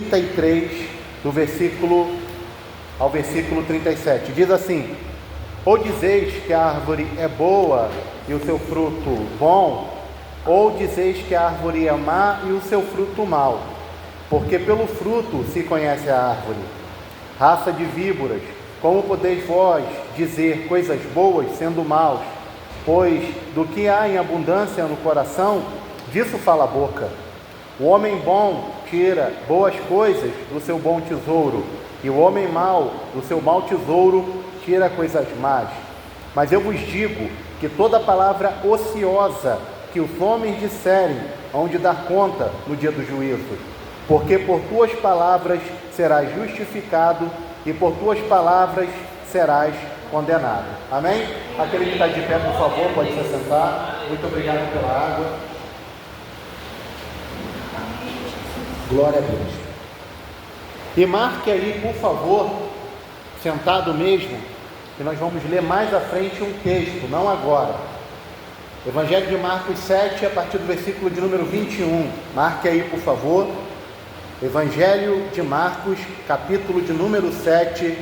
33, do versículo ao versículo 37. Diz assim: ou dizeis que a árvore é boa e o seu fruto bom, ou dizeis que a árvore é má e o seu fruto mau, porque pelo fruto se conhece a árvore. Raça de víboras, como podeis vós dizer coisas boas sendo maus? Pois do que há em abundância no coração, disso fala a boca. O homem bom tira boas coisas do seu bom tesouro, e o homem mau do seu mau tesouro tira coisas más. Mas eu vos digo que toda palavra ociosa que os homens disserem, hão de dar conta no dia do juízo. Porque por tuas palavras serás justificado, e por tuas palavras serás condenado. Amém? Aquele que está de pé, por favor, pode se assentar. Muito obrigado pela água. Glória a Deus. E marque aí, por favor, sentado mesmo, que nós vamos ler mais à frente um texto, não agora. Evangelho de Marcos 7, a partir do versículo de número 21. Marque aí, por favor. Evangelho de Marcos, capítulo de número 7,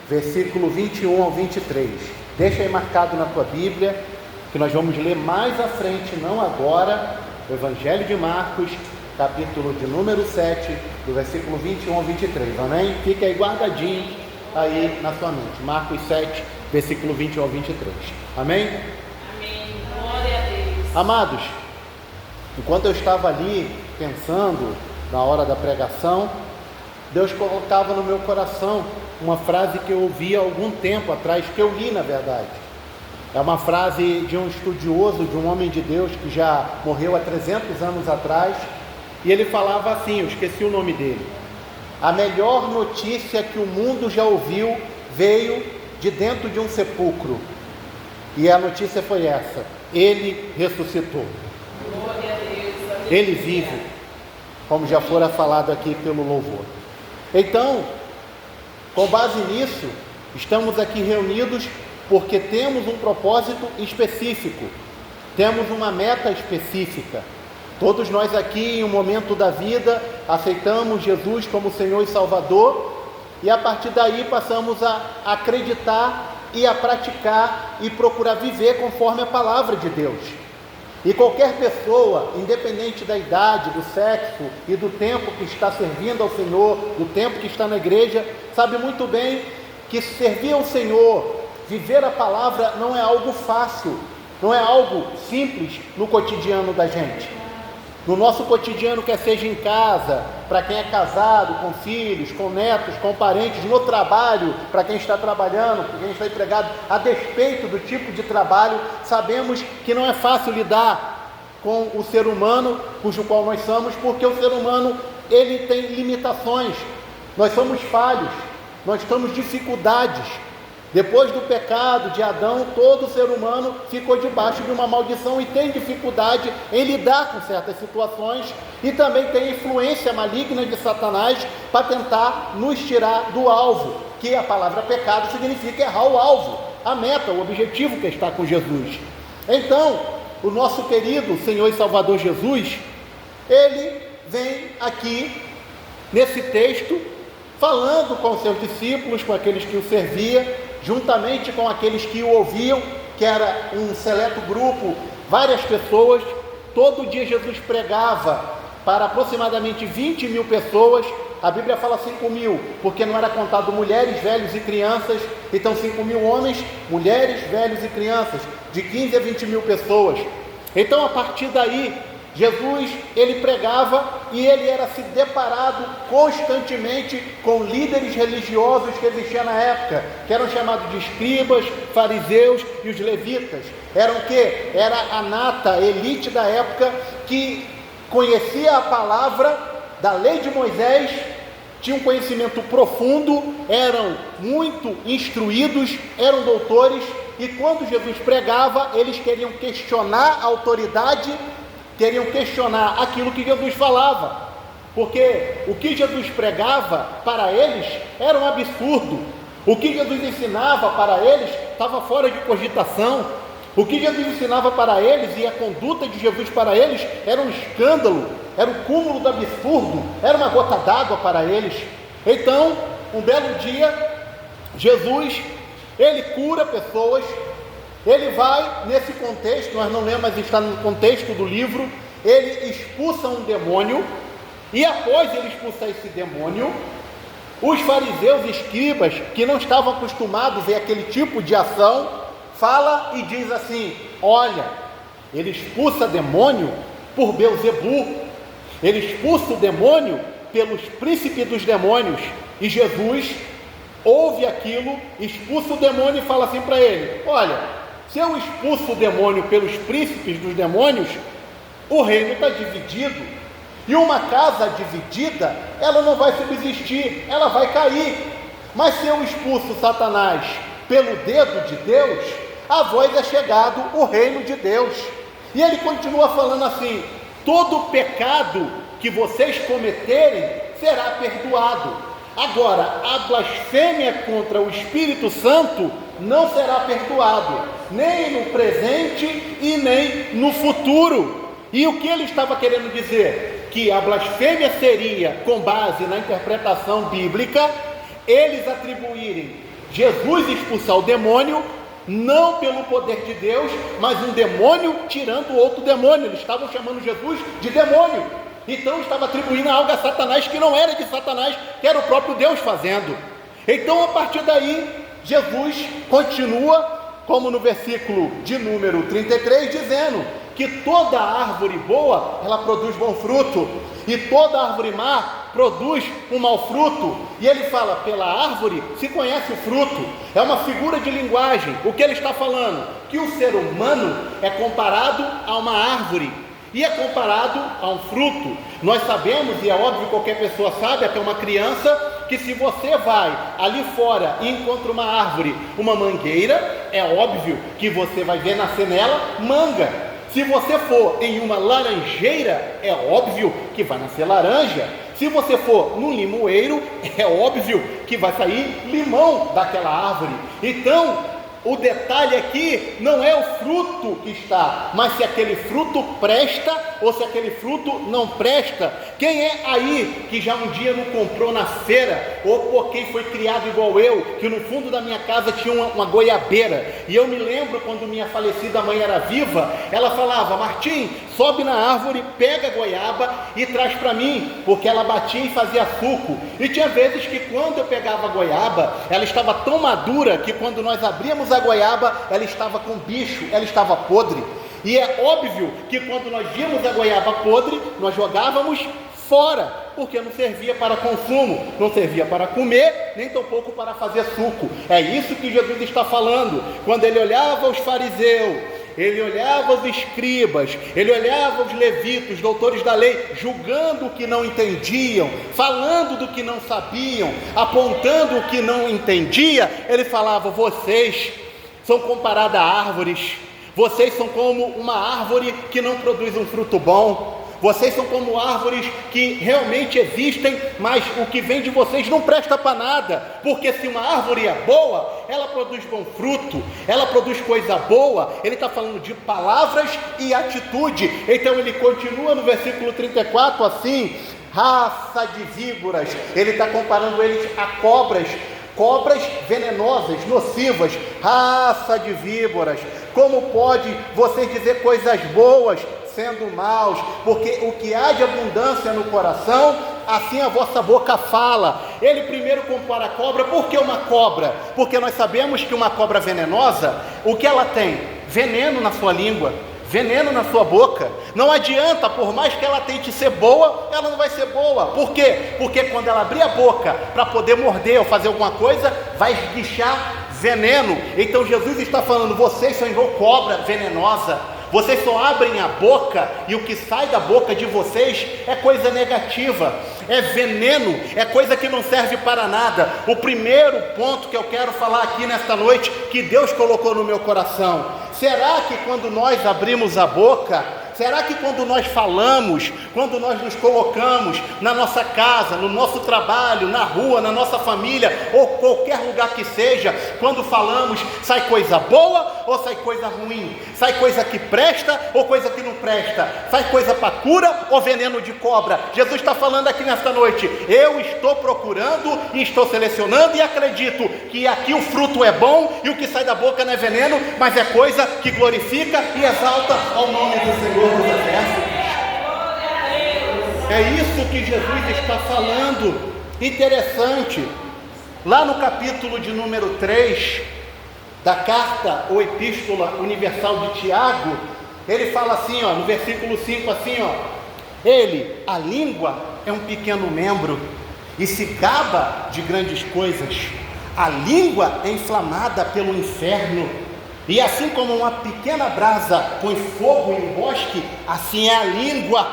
versículo 21 ao 23. Deixa aí marcado na tua Bíblia, que nós vamos ler mais à frente, não agora. O Evangelho de Marcos, capítulo de número 7, do versículo 21 ao 23. Amém? Fica aí guardadinho aí na sua mente. Marcos 7, versículo 21 ao 23. Amém? Amém. Glória a Deus. Amados, enquanto eu estava ali pensando na hora da pregação, Deus colocava no meu coração uma frase que eu ouvi há algum tempo atrás, que eu li na verdade. É uma frase de um estudioso, de um homem de Deus que já morreu há 300 anos atrás, e ele falava assim, eu esqueci o nome dele: a melhor notícia que o mundo já ouviu veio de dentro de um sepulcro, e a notícia foi essa: ele ressuscitou. Glória a Deus. Ele vive, como já fora falado aqui pelo louvor. Então, com base nisso, estamos aqui reunidos porque temos um propósito específico, temos uma meta específica. Todos nós aqui, em um momento da vida, aceitamos Jesus como Senhor e Salvador, e a partir daí passamos a acreditar e a praticar e procurar viver conforme a palavra de Deus. E qualquer pessoa, independente da idade, do sexo e do tempo que está servindo ao Senhor, do tempo que está na igreja, sabe muito bem que servir ao Senhor, viver a palavra, não é algo fácil, não é algo simples no cotidiano da gente. No nosso cotidiano, quer seja em casa, para quem é casado, com filhos, com netos, com parentes, no trabalho, para quem está trabalhando, para quem está empregado, a despeito do tipo de trabalho, sabemos que não é fácil lidar com o ser humano, cujo qual nós somos, porque o ser humano, ele tem limitações, nós somos falhos, nós temos dificuldades. Depois do pecado de Adão, todo ser humano ficou debaixo de uma maldição e tem dificuldade em lidar com certas situações, e também tem influência maligna de Satanás para tentar nos tirar do alvo, que a palavra pecado significa errar o alvo, a meta, o objetivo que está com Jesus. Então, o nosso querido Senhor e Salvador Jesus, ele vem aqui nesse texto falando com os seus discípulos, com aqueles que o serviam, juntamente com aqueles que o ouviam, que era um seleto grupo, várias pessoas. Todo dia Jesus pregava para aproximadamente 20 mil pessoas. A Bíblia fala 5 mil, porque não era contado mulheres, velhos e crianças. Então 5 mil homens, mulheres, velhos e crianças, de 15 a 20 mil pessoas. Então a partir daí, Jesus, ele pregava e ele era se deparado constantemente com líderes religiosos que existiam na época, que eram chamados de escribas, fariseus e os levitas. Eram o quê? Era a nata, a elite da época, que conhecia a palavra da lei de Moisés, tinha um conhecimento profundo, eram muito instruídos, eram doutores, e quando Jesus pregava, eles queriam questionar a autoridade, queriam questionar aquilo que Jesus falava, porque o que Jesus pregava para eles era um absurdo, o que Jesus ensinava para eles estava fora de cogitação, o que Jesus ensinava para eles e a conduta de Jesus para eles era um escândalo. era o cúmulo do absurdo, era uma gota d'água para eles. Então, um belo dia, Jesus, ele cura pessoas, ele vai nesse contexto, nós não lemos, mas está no contexto do livro, ele expulsa um demônio, e após ele expulsar esse demônio, os fariseus e escribas, que não estavam acostumados a ver aquele tipo de ação, fala e diz assim: olha, ele expulsa demônio por Belzebu, ele expulsa o demônio pelos príncipes dos demônios. E Jesus ouve aquilo, expulsa o demônio e fala assim para ele: olha, se eu expulso o demônio pelos príncipes dos demônios, o reino está dividido, e uma casa dividida, ela não vai subsistir, ela vai cair. Mas se eu expulso Satanás pelo dedo de Deus, a vós é chegado o reino de Deus. E ele continua falando assim: todo pecado que vocês cometerem será perdoado. Agora, a blasfêmia contra o Espírito Santo não será perdoado, nem no presente e nem no futuro. E o que ele estava querendo dizer? Que a blasfêmia seria, com base na interpretação bíblica, eles atribuírem Jesus expulsar o demônio, não pelo poder de Deus, mas um demônio tirando outro demônio. Eles estavam chamando Jesus de demônio, então estava atribuindo algo a Satanás que não era de Satanás, que era o próprio Deus fazendo. Então, a partir daí, Jesus continua, como no versículo de número 33, dizendo que toda árvore boa, ela produz bom fruto, e toda árvore má produz um mau fruto. E ele fala: pela árvore se conhece o fruto. É uma figura de linguagem. O que ele está falando? Que o ser humano é comparado a uma árvore, e é comparado a um fruto. Nós sabemos, e é óbvio, qualquer pessoa sabe, até uma criança, que se você vai ali fora e encontra uma árvore, uma mangueira, é óbvio que você vai ver nascer nela manga. Se você for em uma laranjeira, é óbvio que vai nascer laranja. Se você for num limoeiro, é óbvio que vai sair limão daquela árvore. Então, o detalhe aqui não é o fruto que está, mas se aquele fruto presta ou se aquele fruto não presta. Quem é aí que já um dia não comprou na feira, ou por quem foi criado igual eu, que no fundo da minha casa tinha uma goiabeira, e eu me lembro quando minha falecida mãe era viva, ela falava: Martim, sobe na árvore, pega a goiaba e traz para mim, porque ela batia e fazia suco. E tinha vezes que quando eu pegava a goiaba, ela estava tão madura que quando nós abríamos a goiaba, ela estava com bicho, ela estava podre. E é óbvio que quando nós víamos a goiaba podre, nós jogávamos fora, porque não servia para consumo, não servia para comer, nem tampouco para fazer suco. É isso que Jesus está falando. Quando ele olhava os fariseus, ele olhava os escribas, ele olhava os levitas, os doutores da lei, julgando o que não entendiam, falando do que não sabiam, apontando o que não entendia, ele falava: vocês são comparados a árvores, vocês são como uma árvore que não produz um fruto bom, vocês são como árvores que realmente existem, mas o que vem de vocês não presta para nada, porque se uma árvore é boa, ela produz bom fruto, ela produz coisa boa. Ele está falando de palavras e atitude. Então ele continua no versículo 34 assim: raça de víboras. Ele está comparando eles a cobras venenosas, nocivas, raça de víboras. Como pode vocês dizer coisas boas sendo maus? Porque o que há de abundância no coração, assim a vossa boca fala. Ele primeiro compara a cobra. Por que uma cobra? Porque nós sabemos que uma cobra venenosa, o que ela tem? Veneno na sua língua, veneno na sua boca. Não adianta, por mais que ela tente ser boa, ela não vai ser boa. Por quê? Porque quando ela abrir a boca para poder morder ou fazer alguma coisa, vai esguichar veneno. Então Jesus está falando: vocês são igual cobra venenosa. Vocês só abrem a boca e o que sai da boca de vocês é coisa negativa, é veneno, é coisa que não serve para nada. O primeiro ponto que eu quero falar aqui nesta noite, que Deus colocou no meu coração: será que quando nós abrimos a boca, Será que quando nós falamos, quando nós nos colocamos na nossa casa, no nosso trabalho, na rua, na nossa família, ou qualquer lugar que seja, quando falamos, sai coisa boa ou sai coisa ruim? Sai coisa que presta ou coisa que não presta? Sai coisa para cura ou veneno de cobra? Jesus está falando aqui nesta noite: eu estou procurando e estou selecionando e acredito que aqui o fruto é bom e o que sai da boca não é veneno, mas é coisa que glorifica e exalta ao nome do Senhor dos Exércitos. É isso que Jesus está falando. Interessante, lá no capítulo de número 3 da carta ou epístola universal de Tiago, ele fala assim, no versículo 5, assim, a língua é um pequeno membro e se gaba de grandes coisas. A língua é inflamada pelo inferno, e assim como uma pequena brasa põe fogo em um bosque, assim é a língua.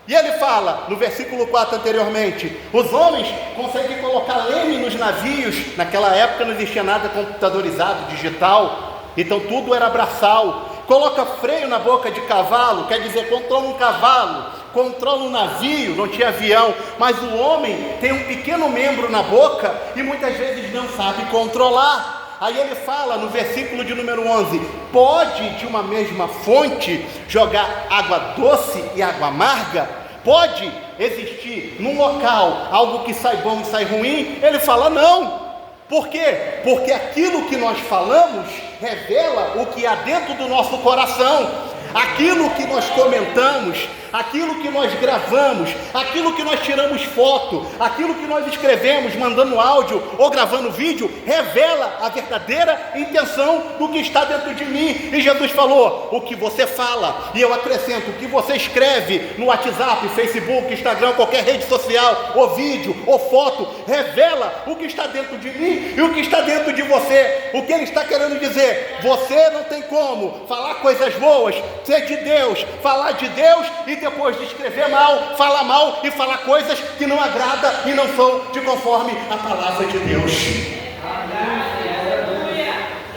E ele fala, no versículo 4 anteriormente, os homens conseguem colocar leme nos navios. Naquela época não existia nada computadorizado, digital, então tudo era braçal. Coloca freio na boca de cavalo, quer dizer, controla um cavalo, controla um navio, não tinha avião, mas o homem tem um pequeno membro na boca e muitas vezes não sabe controlar. Aí ele fala no versículo de número 11, pode de uma mesma fonte jogar água doce e água amarga? Pode existir num local algo que sai bom e sai ruim? Ele fala não. Por quê? Porque aquilo que nós falamos revela o que há dentro do nosso coração. Aquilo que nós comentamos, aquilo que nós gravamos, aquilo que nós tiramos foto, aquilo que nós escrevemos, mandando áudio ou gravando vídeo, revela a verdadeira intenção do que está dentro de mim. E Jesus falou, o que você fala, e eu acrescento, o que você escreve no WhatsApp, Facebook, Instagram, qualquer rede social, ou vídeo, ou foto, revela o que está dentro de mim e o que está dentro de você. O que ele está querendo dizer, você não tem como falar coisas boas, ser de Deus, falar de Deus e depois de escrever mal, falar mal e falar coisas que não agradam e não são de conforme a palavra de Deus.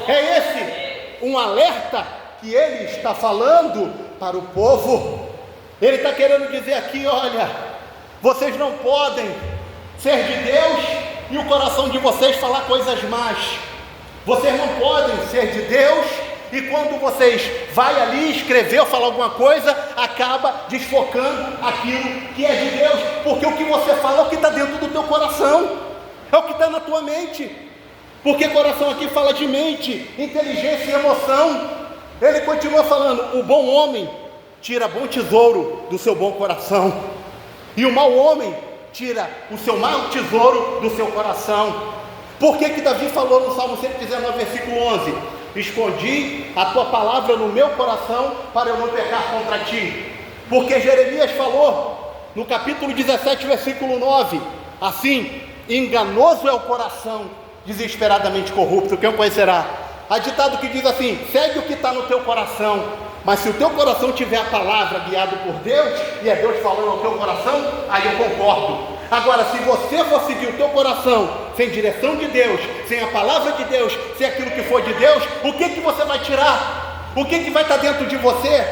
É esse um alerta que ele está falando para o povo. Ele está querendo dizer aqui, olha, vocês não podem ser de Deus e o coração de vocês falar coisas más. Vocês não podem ser de Deus e quando vocês vai ali escrever ou falar alguma coisa, acaba desfocando aquilo que é de Deus, porque o que você fala é o que está dentro do teu coração, é o que está na tua mente, porque coração aqui fala de mente, inteligência e emoção. Ele continua falando, o bom homem tira bom tesouro do seu bom coração, e o mau homem tira o seu mau tesouro do seu coração. Por que Davi falou no Salmo 119, versículo 11? Escondi a tua palavra no meu coração para eu não pecar contra ti. Porque Jeremias falou no capítulo 17, versículo 9, assim, enganoso é o coração, desesperadamente corrupto, quem o conhecerá? Há ditado que diz assim, segue o que está no teu coração, mas se o teu coração tiver a palavra guiado por Deus, e é Deus falando ao teu coração, aí eu concordo. Agora, se você for seguir o teu coração sem direção de Deus, sem a palavra de Deus, sem aquilo que for de Deus, o que você vai tirar? O que vai estar dentro de você?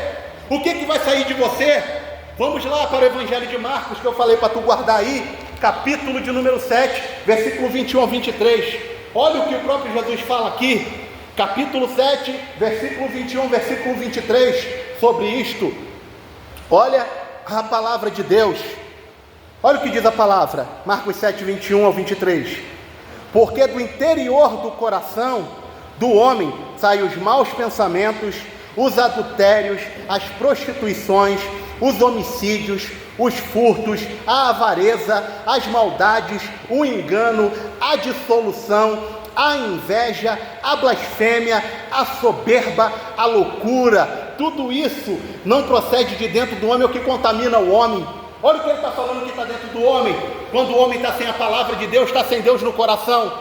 O que vai sair de você? Vamos lá para o Evangelho de Marcos, que eu falei para tu guardar aí, capítulo de número 7, versículo 21 a 23. Olha o que o próprio Jesus fala aqui, capítulo 7, versículo 21, versículo 23, sobre isto. Olha a palavra de Deus. Olha o que diz a palavra, Marcos 7, 21 ao 23. Porque do interior do coração do homem saem os maus pensamentos, os adultérios, as prostituições, os homicídios, os furtos, a avareza, as maldades, o engano, a dissolução, a inveja, a blasfêmia, a soberba, a loucura. Tudo isso não procede de dentro do homem, é o que contamina o homem. Olha o que ele está falando que está dentro do homem. Quando o homem está sem a palavra de Deus, está sem Deus no coração.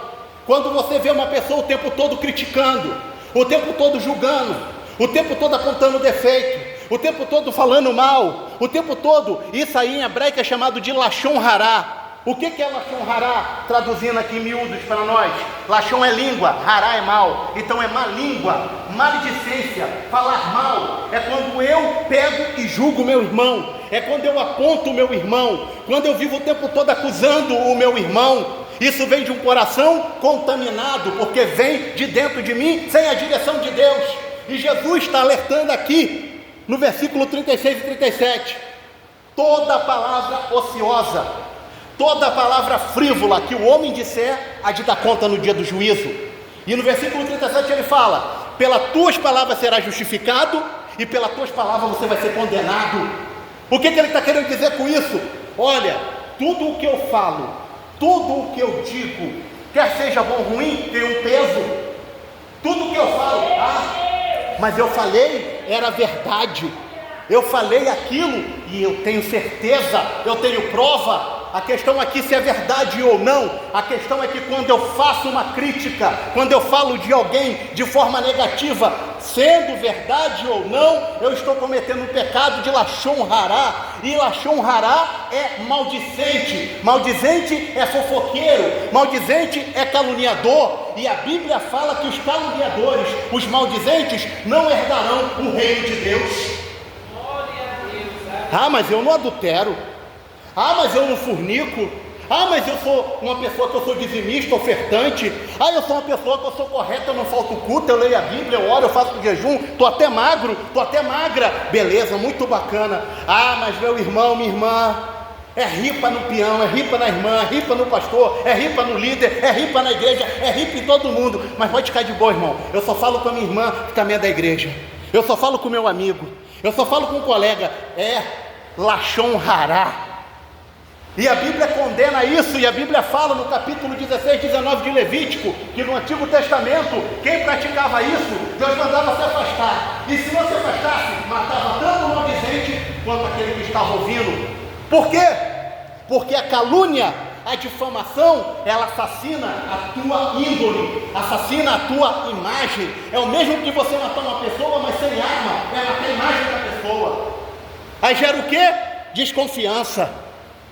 Quando você vê uma pessoa o tempo todo criticando, o tempo todo julgando, o tempo todo apontando defeito, o tempo todo falando mal, o tempo todo, isso aí em hebraico é chamado de lashon hará. O que é Lashon Hará? Traduzindo aqui em miúdos para nós. Lashon é língua, Hará é mal. Então é má língua, maledicência, falar mal. É quando eu pego e julgo o meu irmão. É quando eu aponto o meu irmão. Quando eu vivo o tempo todo acusando o meu irmão. Isso vem de um coração contaminado, porque vem de dentro de mim, sem a direção de Deus. E Jesus está alertando aqui, no versículo 36 e 37. Toda palavra ociosa, toda palavra frívola que o homem disser, há de dar conta no dia do juízo. E no versículo 37 ele fala: pelas tuas palavras serás justificado, e pelas tuas palavras você vai ser condenado. O que ele está querendo dizer com isso? Olha, tudo o que eu falo, tudo o que eu digo, quer seja bom ou ruim, tem um peso. Tudo o que eu falo, mas eu falei, era verdade. Eu falei aquilo e eu tenho certeza, eu tenho prova. A questão aqui se é verdade ou não. A questão é que quando eu faço uma crítica, quando eu falo de alguém de forma negativa, sendo verdade ou não, eu estou cometendo um pecado de Lashon Hará. E Lashon Hará é maldicente. Maldizente é fofoqueiro. Maldizente é caluniador. E a Bíblia fala que os caluniadores, os maldizentes, não herdarão o reino de Deus. Mas eu não adultero. Mas eu não fornico. Mas eu sou uma pessoa que eu sou dizimista, ofertante. Eu sou uma pessoa que eu sou correta, eu não falto culto, eu leio a Bíblia, eu oro, eu faço jejum, estou até magro, estou até magra. Beleza, muito bacana. Mas meu irmão, minha irmã, é ripa no peão, é ripa na irmã, é ripa no pastor, é ripa no líder, é ripa na igreja, é ripa em todo mundo. Mas pode ficar de boa, irmão. Eu só falo com a minha irmã que também é da igreja. Eu só falo com o meu amigo. Eu só falo com um colega. Lashon Hará. E a Bíblia condena isso, e a Bíblia fala no capítulo 16, 19 de Levítico, que no Antigo Testamento, quem praticava isso, Deus mandava se afastar. E se não se afastasse, matava tanto o maldizente quanto aquele que estava ouvindo. Por quê? Porque a calúnia, a difamação, ela assassina a tua índole, assassina a tua imagem. É o mesmo que você matar uma pessoa, mas sem arma, é matar a imagem da pessoa. Aí gera o quê? Desconfiança.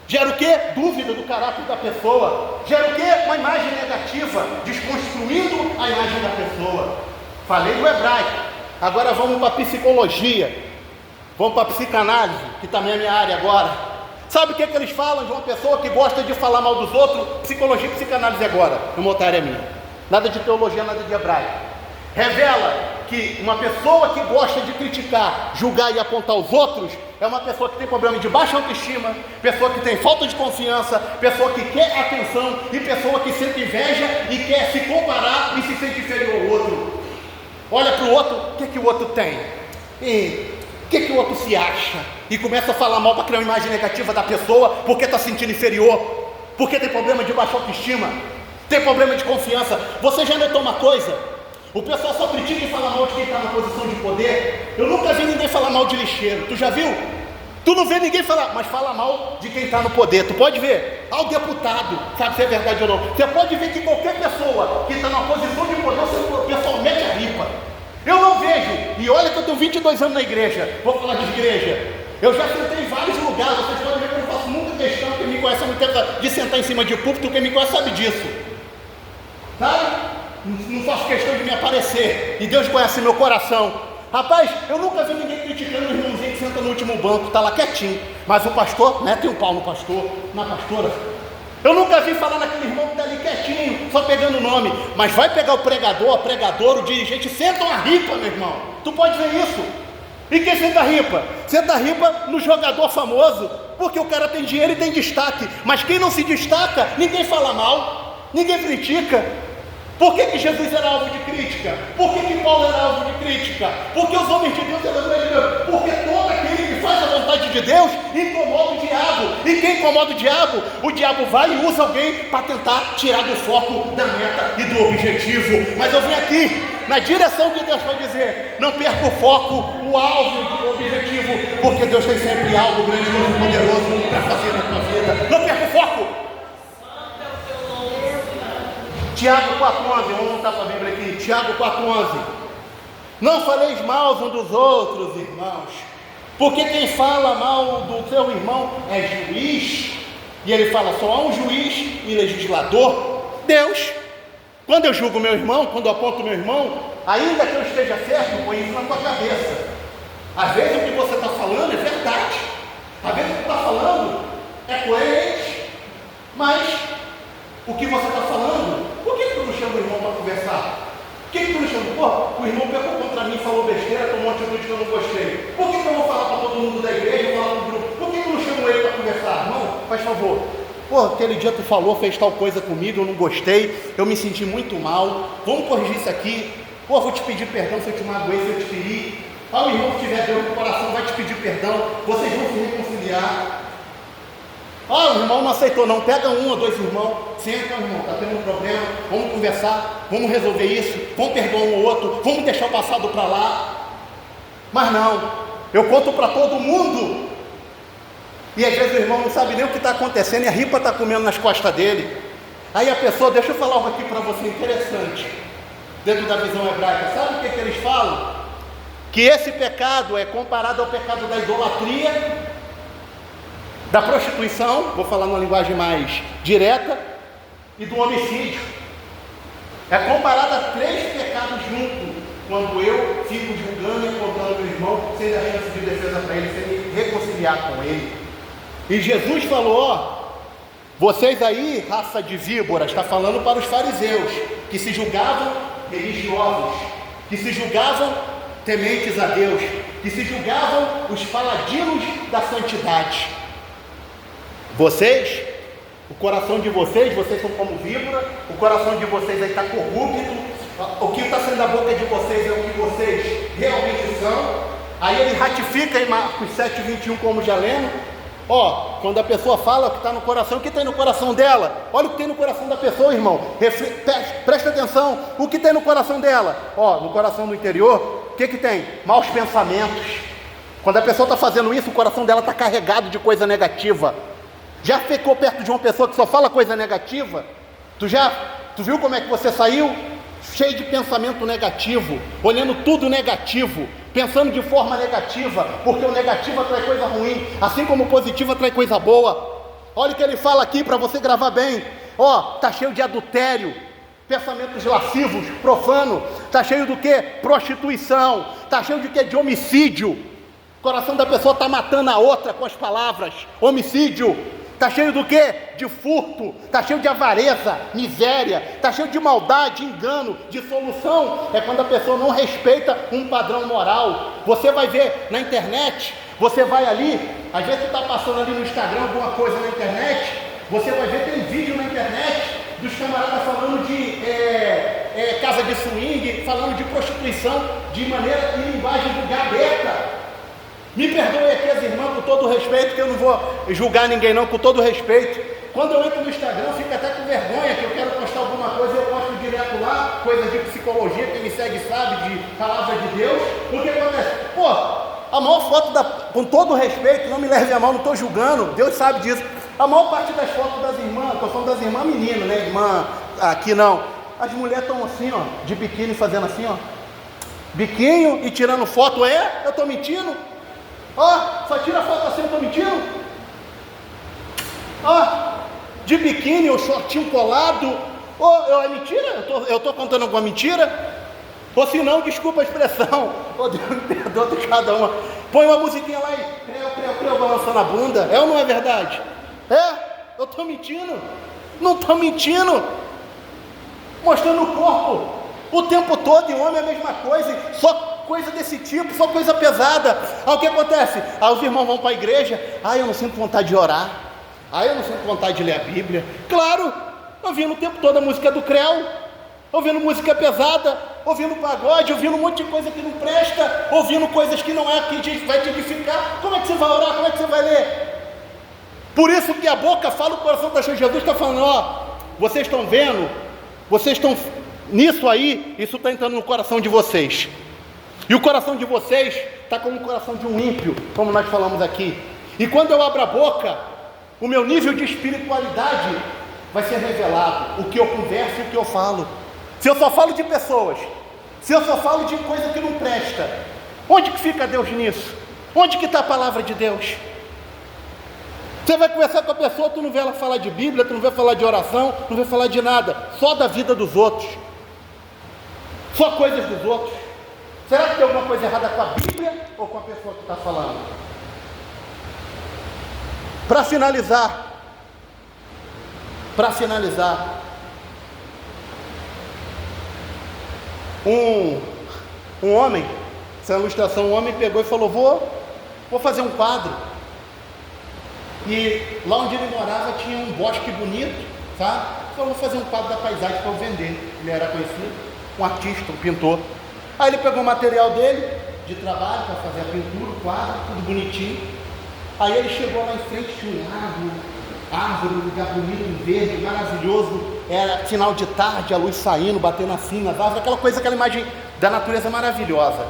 Gera o quê? Dúvida do caráter da pessoa. Gera o quê? Uma imagem negativa, desconstruindo a imagem da pessoa. Falei do hebraico. Agora vamos para a psicologia. Vamos para a psicanálise, que também é minha área agora. Sabe o que eles falam de uma pessoa que gosta de falar mal dos outros? Psicologia e psicanálise agora, uma outra área minha. Nada de teologia, nada de hebraico. Revela que uma pessoa que gosta de criticar, julgar e apontar os outros é uma pessoa que tem problema de baixa autoestima, pessoa que tem falta de confiança, pessoa que quer atenção e pessoa que sente inveja e quer se comparar e se sente inferior ao outro. Olha para o outro, o que o outro tem? O que o outro se acha? E começa a falar mal para criar uma imagem negativa da pessoa porque está se sentindo inferior, porque tem problema de baixa autoestima, tem problema de confiança. Você já notou uma coisa? O pessoal só critica e fala mal de quem está na posição de poder. Eu nunca vi ninguém falar mal de lixeiro. Tu já viu? Tu não vê ninguém falar, mas fala mal de quem está no poder. Tu pode ver, ao deputado, sabe se é verdade ou não. Você pode ver que qualquer pessoa que está na posição de poder, o pessoal mete a ripa. Eu não vejo, e olha que eu tenho 22 anos na igreja, vou falar de igreja. Eu já sentei em vários lugares, vocês podem ver que eu faço muita questão, quem me conhece há muito tempo, de sentar em cima de púlpito, quem me conhece sabe disso. Sabe? Não faço questão de me aparecer, e Deus conhece meu coração. Rapaz, eu nunca vi ninguém criticando o irmãozinho que senta no último banco, está lá quietinho, mas o pastor, tem um pau no pastor, na pastora. Eu nunca vi falar naquele irmão que está ali quietinho, só pegando o nome, mas vai pegar o pregador, a pregadora, o dirigente, senta uma ripa, meu irmão, tu pode ver isso. E quem senta a ripa? Senta a ripa no jogador famoso, porque o cara tem dinheiro e tem destaque, mas quem não se destaca, ninguém fala mal, ninguém critica. Por que Jesus era alvo de crítica? Por que Paulo era alvo de crítica? Porque os homens de Deus eram de Deus. Porque todo aquele que faz a vontade de Deus incomoda o diabo. E quem incomoda o diabo vai e usa alguém para tentar tirar do foco da meta e do objetivo. Mas eu vim aqui na direção de Deus para dizer: não perca o foco, o alvo, o objetivo, porque Deus tem sempre algo grandioso e poderoso para fazer na tua vida. Não perca o foco. Tiago 4,11, vamos voltar para a Bíblia aqui. Tiago 4,11. Não faleis mal uns dos outros, irmãos, porque quem fala mal do seu irmão é juiz. E ele fala, só há um juiz e legislador, Deus. Quando eu julgo meu irmão, quando eu aponto meu irmão, ainda que eu esteja certo, põe isso na tua cabeça. Às vezes o que você está falando é verdade, às vezes o que está falando é coerente, mas o que você está falando, por que tu não chama o irmão para conversar? Por que tu não chama? Pô, o irmão pegou contra mim, falou besteira, tomou uma atitude que eu não gostei. Por que eu vou falar para todo mundo da igreja, falar no grupo? Por que tu não chama ele para conversar? Irmão, faz favor. Pô, aquele dia tu falou, fez tal coisa comigo, eu não gostei, eu me senti muito mal, vamos corrigir isso aqui. Pô, vou te pedir perdão se eu te magoei, se eu te feri. O irmão que tiver Deus no coração vai te pedir perdão, vocês vão se reconciliar. O irmão não aceitou não, pega um ou dois irmãos, senta, irmão, está tendo um problema, vamos conversar, vamos resolver isso, vamos perdoar um ou outro, vamos deixar o passado para lá. Mas não, eu conto para todo mundo, e às vezes o irmão não sabe nem o que está acontecendo, e a ripa está comendo nas costas dele. Aí a pessoa, deixa eu falar algo aqui para você interessante, dentro da visão hebraica, sabe o que eles falam? Que esse pecado é comparado ao pecado da idolatria, da prostituição, vou falar numa linguagem mais direta, e do homicídio. É comparado a 3 pecados juntos, quando eu fico julgando e apontando meu irmão, sem dar chance de defesa para ele, sem me reconciliar com ele. E Jesus falou, vocês aí, raça de víboras, está falando para os fariseus, que se julgavam religiosos, que se julgavam tementes a Deus, que se julgavam os paladinos da santidade. Vocês, o coração de vocês são como víbora, o coração de vocês aí está corrupto, o que está saindo da boca de vocês é o que vocês realmente são. Aí ele ratifica em Marcos 7:21, como já lemos. Quando a pessoa fala o que está no coração, o que tem no coração dela? Olha o que tem no coração da pessoa, irmão. Presta atenção, o que tem no coração dela? No coração do interior, o que tem? Maus pensamentos. Quando a pessoa está fazendo isso, o coração dela está carregado de coisa negativa. Já ficou perto de uma pessoa que só fala coisa negativa? Tu viu como é que você saiu? Cheio de pensamento negativo, olhando tudo negativo, pensando de forma negativa, porque o negativo atrai coisa ruim, assim como o positivo atrai coisa boa. Olha o que ele fala aqui para você gravar bem. Está cheio de adultério, pensamentos lascivos, profano. Está cheio do que? Prostituição. Está cheio de que? De homicídio. O coração da pessoa está matando a outra com as palavras. Homicídio. Está cheio do que? De furto, está cheio de avareza, miséria, está cheio de maldade, engano, dissolução. É quando a pessoa não respeita um padrão moral. Você vai ver na internet, você vai ali, às vezes você está passando ali no Instagram alguma coisa na internet, você vai ver, tem vídeo na internet dos camaradas falando de casa de swing, falando de prostituição, de maneira e linguagem aberta. Me perdoe aqui as irmãs, com todo respeito, que eu não vou julgar ninguém não, com todo respeito. Quando eu entro no Instagram, eu fico até com vergonha, que eu quero postar alguma coisa, eu posto direto lá, coisas de psicologia, quem me segue sabe, de palavra de Deus. O que acontece? A maior foto, com todo respeito, não me leve a mal, não estou julgando, Deus sabe disso. A maior parte das fotos das irmãs, estou falando das irmãs meninas, né, irmã, aqui não. As mulheres estão assim, de biquíni, fazendo assim, biquinho e tirando foto, eu estou mentindo? Só tira foto assim, eu estou mentindo? De biquíni, o shortinho colado. É mentira? Eu estou contando alguma mentira? Ou se não, desculpa a expressão. Deus me perdoa de cada uma. Põe uma musiquinha lá e creu, balançando a bunda. É ou não é verdade? Eu estou mentindo? Não estou mentindo. Mostrando o corpo o tempo todo, e homem é a mesma coisa, só coisa desse tipo, só coisa pesada. O que acontece? Os irmãos vão para a igreja, eu não sinto vontade de orar, eu não sinto vontade de ler a Bíblia. Claro, ouvindo o tempo todo a música do creu, ouvindo música pesada, ouvindo pagode, ouvindo um monte de coisa que não presta, ouvindo coisas que não que vai te edificar. Como é que você vai orar? Como é que você vai ler? Por isso que a boca fala, o coração está cheio. Jesus está falando, vocês estão vendo, vocês estão nisso aí, isso está entrando no coração de vocês. E o coração de vocês está como o coração de um ímpio, como nós falamos aqui. E quando eu abro a boca, o meu nível de espiritualidade vai ser revelado. O que eu converso e o que eu falo. Se eu só falo de pessoas, se eu só falo de coisa que não presta, onde que fica Deus nisso? Onde que está a palavra de Deus? Você vai conversar com a pessoa, tu não vê ela falar de Bíblia, tu não vê falar de oração, não vê falar de nada, só da vida dos outros, só coisas dos outros. Será que tem alguma coisa errada com a Bíblia ou com a pessoa que está falando? Para finalizar, um homem, essa ilustração, um homem pegou e falou, vou fazer um quadro. E lá onde ele morava tinha um bosque bonito, sabe? Falou, vou fazer um quadro da paisagem para eu vender. Ele era conhecido, um artista, um pintor. Aí ele pegou o material dele, de trabalho, para fazer a pintura, o quadro, tudo bonitinho. Aí ele chegou lá em frente, tinha um árvore, um lugar bonito, verde, maravilhoso. Era final de tarde, a luz saindo, batendo assim nas árvores, aquela imagem da natureza maravilhosa.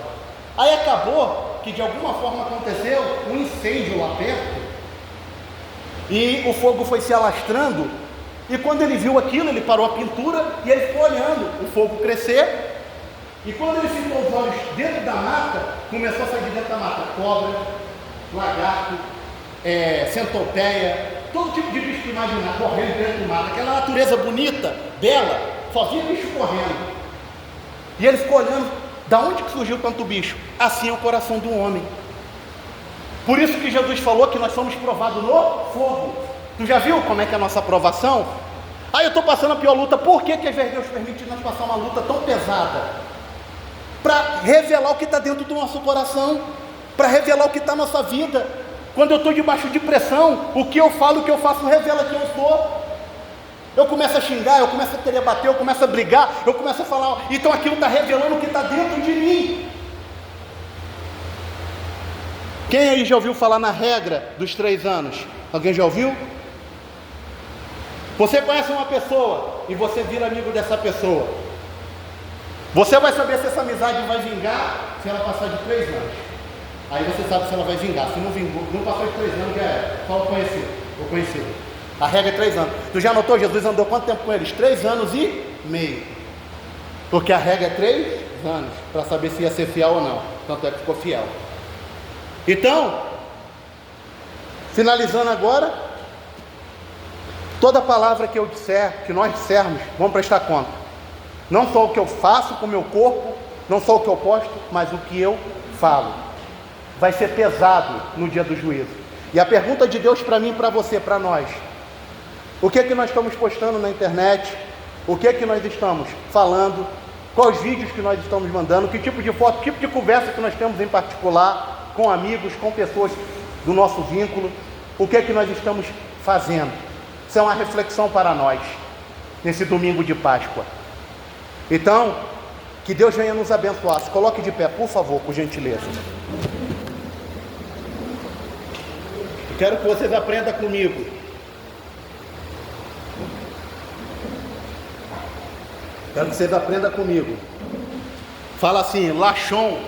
Aí acabou que de alguma forma aconteceu um incêndio lá perto, e o fogo foi se alastrando, e quando ele viu aquilo, ele parou a pintura, e ele ficou olhando o fogo crescer, e quando ele ficou os olhos dentro da mata, começou a sair de dentro da mata cobra, lagarto, centopeia, todo tipo de bicho que imaginar, correndo dentro do mato, aquela natureza bonita, bela, só vinha bicho correndo, e ele ficou olhando, da onde que surgiu tanto bicho? Assim é o coração do homem. Por isso que Jesus falou que nós somos provados no fogo. Tu já viu como é que é a nossa provação? Eu estou passando a pior luta. Por que às vezes Deus permite nós passar uma luta tão pesada? Para revelar o que está dentro do nosso coração, para revelar o que está na nossa vida. Quando eu estou debaixo de pressão, o que eu falo, o que eu faço, revela quem eu sou. Eu começo a xingar, eu começo a querer bater, eu começo a brigar, eu começo a falar, então aquilo está revelando o que está dentro de mim. Quem aí já ouviu falar na regra dos 3 anos? Alguém já ouviu? Você conhece uma pessoa e você vira amigo dessa pessoa. Você vai saber se essa amizade vai vingar se ela passar de 3 anos. Aí você sabe se ela vai vingar. Se não vingou, não passou de 3 anos, já é. Só o conhecido. A regra é 3 anos. Tu já notou? Jesus andou quanto tempo com eles? 3 anos e meio. Porque a regra é 3 anos, para saber se ia ser fiel ou não. Tanto é que ficou fiel. Então, finalizando agora, toda palavra que eu disser, que nós dissermos, vamos prestar conta. Não só o que eu faço com o meu corpo, não só o que eu posto, mas o que eu falo. Vai ser pesado no dia do juízo. E a pergunta de Deus para mim, para você, para nós: o que é que nós estamos postando na internet? O que é que nós estamos falando? Quais vídeos que nós estamos mandando? Que tipo de foto, que tipo de conversa que nós temos em particular com amigos, com pessoas do nosso vínculo? O que é que nós estamos fazendo? Isso é uma reflexão para nós, nesse domingo de Páscoa. Então, que Deus venha nos abençoar. Se coloque de pé, por favor, por gentileza. Eu quero que vocês aprendam comigo. Quero que vocês aprendam comigo. Fala assim, Lachon.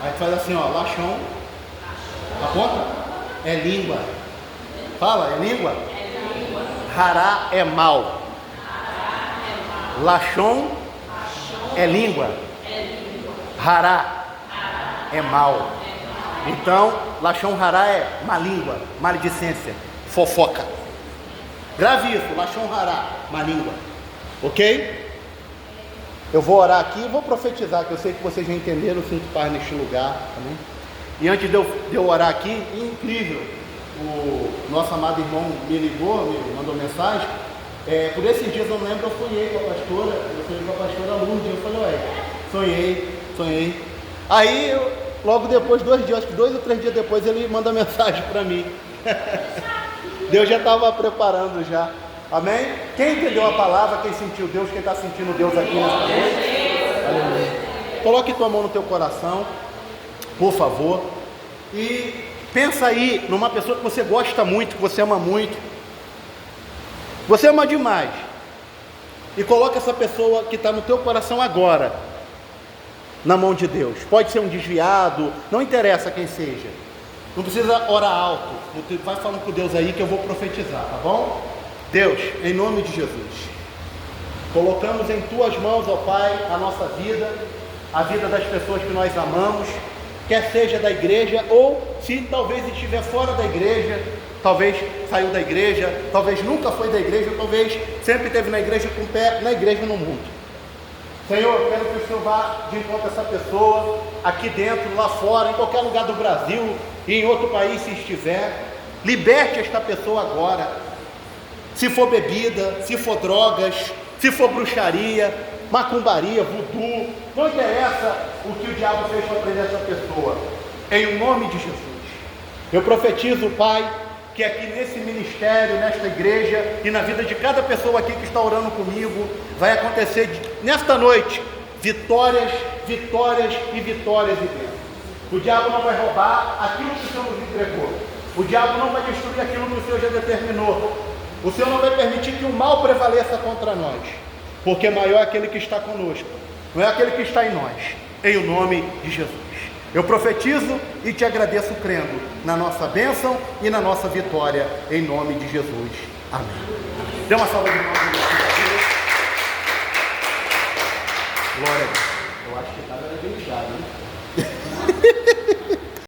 Aí faz assim, ó, Lachon. Aponta? É língua. Fala, é língua? Hará é mal. Lachon é língua. Hará é mal. Então, Lachon Hará é má língua, maledicência, fofoca. Grave isso, Lachon Hará, má língua. Ok? Eu vou orar aqui e vou profetizar, que eu sei que vocês já entenderam, sinto paz neste lugar. Amém? E antes de eu orar aqui, incrível, o nosso amado irmão me ligou, me mandou mensagem. Por esses dias eu lembro, eu sonhei com a pastora Lourdes. Eu falei, sonhei. Aí, logo depois, 2 dias, acho que 2 ou 3 dias depois, ele manda mensagem para mim. Deus já estava preparando já. Amém? Quem entendeu a palavra, quem sentiu Deus, quem está sentindo Deus aqui nessa noite? Aleluia. Coloque tua mão no teu coração, por favor, e pensa aí numa pessoa que você gosta muito, que você ama muito, você ama demais, e coloca essa pessoa que está no teu coração agora na mão de Deus. Pode ser um desviado, não interessa quem seja, não precisa orar alto, vai falando com Deus aí que eu vou profetizar, tá bom? Deus, em nome de Jesus, colocamos em tuas mãos, ó Pai, a nossa vida, a vida das pessoas que nós amamos, quer seja da igreja, ou se talvez estiver fora da igreja, talvez saiu da igreja, talvez nunca foi da igreja, talvez sempre esteve na igreja com o pé na igreja no mundo. Senhor, quero que o Senhor vá de encontro a essa pessoa, aqui dentro, lá fora, em qualquer lugar do Brasil e em outro país se estiver. Liberte esta pessoa agora. Se for bebida, se for drogas, se for bruxaria, macumbaria, voodoo, não interessa o que o diabo fez para prender essa pessoa. Em nome de Jesus, eu profetizo, Pai, que aqui nesse ministério, nesta igreja e na vida de cada pessoa aqui que está orando comigo, vai acontecer nesta noite vitórias, vitórias e vitórias de Deus. O diabo não vai roubar aquilo que o Senhor nos entregou. O diabo não vai destruir aquilo que o Senhor já determinou. O Senhor não vai permitir que o mal prevaleça contra nós, porque maior é aquele que está conosco, não é aquele que está em nós. Em o nome de Jesus. Eu profetizo e te agradeço crendo na nossa bênção e na nossa vitória, em nome de Jesus. Amém. Dê uma salva de palmas. Glória a Deus. Eu acho que estava bem ligado.